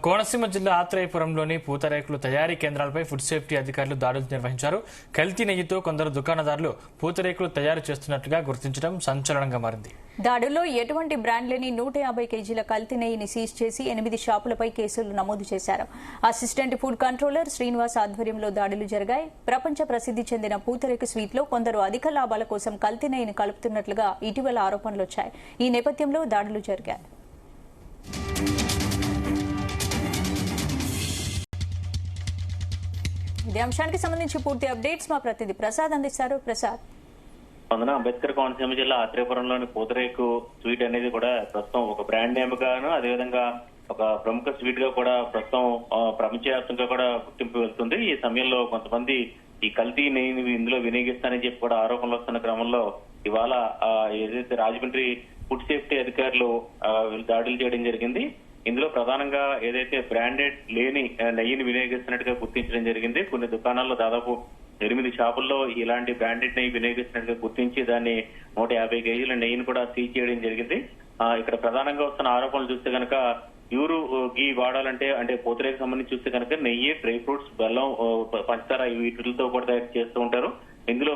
కోనసీమ జిల్లా ఆత్రేయపురంలోని పూతరేకులు తయారీ కేంద్రాలపై food safety అధికారులు దాడులు నిర్వహించారు. కల్తీ నెయ్యితో కొందరు దుకాణదారులు పూతరేకులు తయారు చేస్తున్నట్లుగా గుర్తించడం సంచలనంగా మారింది. దాడుల్లో ఎటువంటి బ్రాండ్ లేని 150 కేజీల కల్తీ నెయ్యిని సీజ్ చేసి 8 షాపులపై కేసులు నమోదు చేశారు. అసిస్టెంట్ ఫుడ్ కంట్రోలర్ శ్రీనివాస్ ఆధ్వర్యంలో దాడులు జరిగాయి. ప్రపంచ ప్రసిద్ధి చెందిన పూతరేకు స్వీట్ లో కొందరు అధిక లాభాల కోసం కల్తీ నెయ్యిని కలుపుతున్నట్లుగా ఇటీవల ఆరోపణలు వచ్చాయి. ఈ నేపథ్యంలో దాడులు జరిగాయి. ఇదే అంశానికి సంబంధించి పూర్తి అప్డేట్స్ మా ప్రతినిధి ప్రసాద్ అందిస్తారు. ప్రసాద్. అంబేద్కర్ కోనసీమ జిల్లా ఆత్రేయపురంలోని పూతరేకు స్వీట్ అనేది కూడా ప్రస్తుతం ఒక బ్రాండ్ నేమ్ గాను, అదేవిధంగా ఒక ప్రముఖ స్వీట్ గా కూడా ప్రస్తుతం ప్రపంచవ్యాప్తంగా కూడా గుర్తింపు వెళ్తుంది. ఈ సమయంలో కొంతమంది ఈ కల్తీ నెయ్యిని ఇందులో వినియోగిస్తానని చెప్పి కూడా ఆరోపణలు వస్తున్న క్రమంలో ఇవాళ ఏదైతే రాజమండ్రి ఫుడ్ సేఫ్టీ అధికారులు దాడులు చేయడం జరిగింది. ఇందులో ప్రధానంగా ఏదైతే బ్రాండెడ్ లేని నెయ్యిని వినియోగిస్తున్నట్టుగా గుర్తించడం జరిగింది. కొన్ని దుకాణాల్లో దాదాపు 8 షాపుల్లో ఇలాంటి బ్రాండెడ్ నెయ్యి వినియోగిస్తున్నట్టుగా గుర్తించి దాన్ని 150 కేజీల నెయ్యిని కూడా సీజ్ చేయడం జరిగింది. ఇక్కడ ప్రధానంగా వస్తున్న ఆరోపణలు చూస్తే కనుక ప్యూర్ గీ వాడాలంటే అంటే పూతరేకు సంబంధించి చూస్తే కనుక నెయ్యి, డ్రై ఫ్రూట్స్, బెల్లం, పంచదార వీటితో కూడా తయారు చేస్తూ ఉంటారు. ఇందులో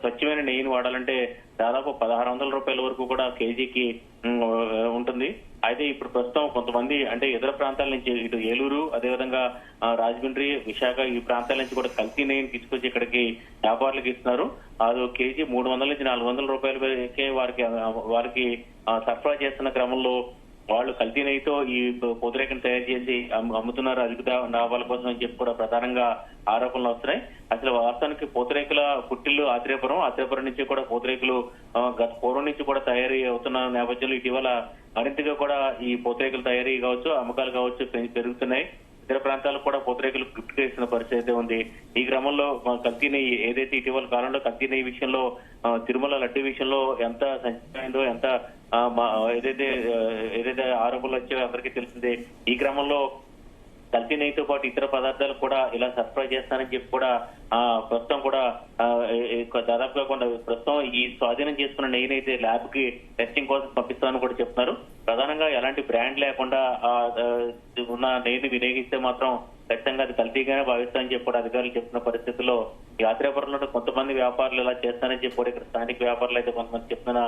స్వచ్ఛమైన నెయ్యిని వాడాలంటే దాదాపు 1600 రూపాయల వరకు కూడా కేజీకి ఉంటుంది. అయితే ఇప్పుడు ప్రస్తుతం కొంతమంది అంటే ఇతర ప్రాంతాల నుంచి ఇటు ఏలూరు, అదేవిధంగా రాజమండ్రి, విశాఖ ఈ ప్రాంతాల నుంచి కూడా కల్తీ నెయ్యిని తీసుకొచ్చి ఇక్కడికి వ్యాపారులకు ఇస్తున్నారు. అది కేజీ 300 నుంచి 400 రూపాయలకే వారికి సరఫరా చేస్తున్న క్రమంలో వాళ్ళు కల్తీ నెయ్యితో ఈ పూతరేకును తయారు చేసి అమ్ముతున్నారు అధిక లాభాల కోసం అని చెప్పి కూడా ప్రధానంగా ఆరోపణలు వస్తున్నాయి. అసలు వాస్తవానికి పూతరేకుల పుట్టిల్లు ఆత్రేయపురం నుంచి కూడా పూతరేకులు గత పూర్వం నుంచి కూడా తయారీ అవుతున్న నేపథ్యంలో ఇటీవల మరింతగా కూడా ఈ పూతరేకుల తయారీ కావచ్చు, అమ్మకాలు కావచ్చు పెరుగుతున్నాయి. ఇతర ప్రాంతాలకు కూడా పూతరేకులు గిఫ్ట్ గా ఇస్తున్న పరిస్థితి ఉంది. ఈ క్రమంలో కల్తీ నెయ్యి ఏదైతే ఇటీవల కాలంలో కల్తీ నెయ్యి విషయంలో తిరుమల లడ్డు విషయంలో ఎంత సంచలనమైందో, ఎంత ఏదైతే ఆరోపణలు వచ్చాయో అందరికీ తెలిసిందే. ఈ క్రమంలో కల్తీ నెయ్యితో పాటు ఇతర పదార్థాలు కూడా ఇలా సరఫరా చేస్తానని చెప్పి కూడా ప్రస్తుతం కూడా దాదాపుగా ప్రస్తుతం ఈ స్వాధీనం చేసుకున్న నెయ్యిని అయితే ల్యాబ్ కి టెస్టింగ్ కోసం పంపిస్తామని కూడా చెప్తున్నారు. ప్రధానంగా ఎలాంటి బ్రాండ్ లేకుండా ఉన్న నెయ్యిని వినియోగిస్తే మాత్రం ఖచ్చితంగా అది కల్తీగానే భావిస్తామని చెప్పి కూడా అధికారులు చెప్తున్న పరిస్థితుల్లో ఈ ఆత్రేయపురంలో కొంతమంది వ్యాపారులు ఇలా చేస్తానని చెప్పి కూడా ఇక్కడ స్థానిక వ్యాపారులు అయితే కొంతమంది చెప్తున్న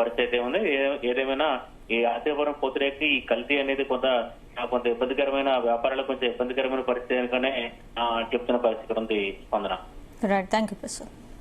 పరిస్థితి ఉంది. ఏదేమైనా ఈ ఆత్రేయపురం పూతరేకు ఈ కల్తీ అనేది కొంత ఇబ్బందికరమైన వ్యాపారాలకు కొంచెం ఇబ్బందికరమైన పరిస్థితి కనుకనే చెప్తున్న పరిస్థితి ఉంది. స్పందన. Thank you Prasad.